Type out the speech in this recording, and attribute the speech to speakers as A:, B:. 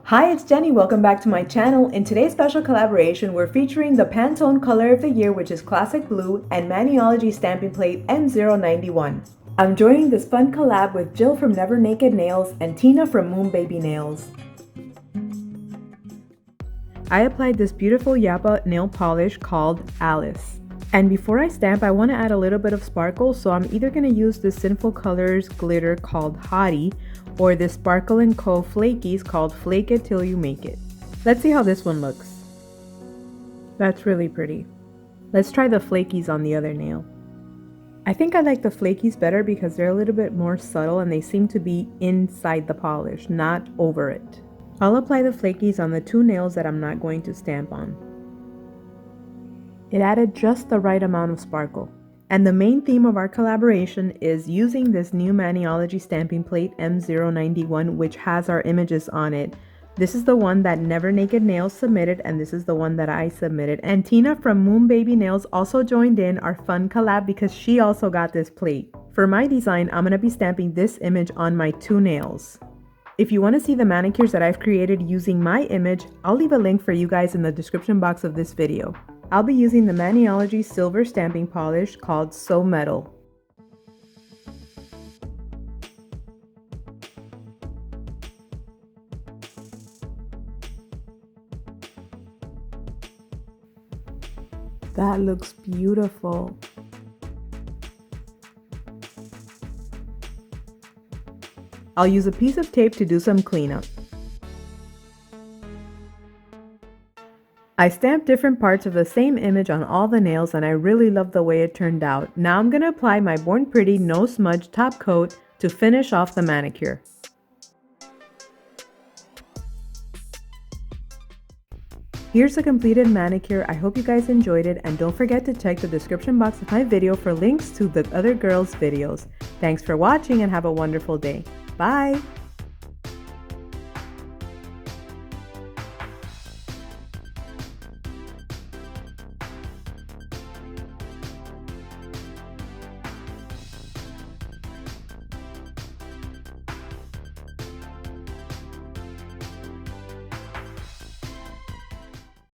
A: Hi, it's Jenny. Welcome back to my channel. In today's special collaboration, we're featuring the Pantone color of the year, which is Classic Blue, and Maniology stamping plate M091. I'm joining this fun collab with Jill from NeverNakedNails and Tina from MoonBabyNails. I applied this beautiful Yappa nail polish called Alice. And before I stamp, I want to add a little bit of sparkle, so I'm either going to use this Sinful Colors glitter called Hottie, or this Sparkle & Co. Flakies called Flake It Till You Make It. Let's see how this one looks. That's really pretty. Let's try the Flakies on the other nail. I think I like the Flakies better because they're a little bit more subtle and they seem to be inside the polish, not over it. I'll apply the Flakies on the two nails that I'm not going to stamp on. It added just the right amount of sparkle. And the main theme of our collaboration is using this new Maniology stamping plate M091, which has our images on it. This is the one that NeverNakedNails submitted, and this is the one that I submitted. And Tina from MoonBabyNails also joined in our fun collab because she also got this plate. For my design, I'm going to be stamping this image on my two nails. If you want to see the manicures that I've created using my image, I'll leave a link for you guys in the description box of this video. I'll be using the Maniology silver stamping polish called So Metal. That looks beautiful. I'll use a piece of tape to do some cleanup. I stamped different parts of the same image on all the nails and I really love the way it turned out. Now I'm going to apply my Born Pretty No Smudge top coat to finish off the manicure. Here's the completed manicure. I hope you guys enjoyed it, and don't forget to check the description box of my video for links to the other girls' videos. Thanks for watching and have a wonderful day. Bye!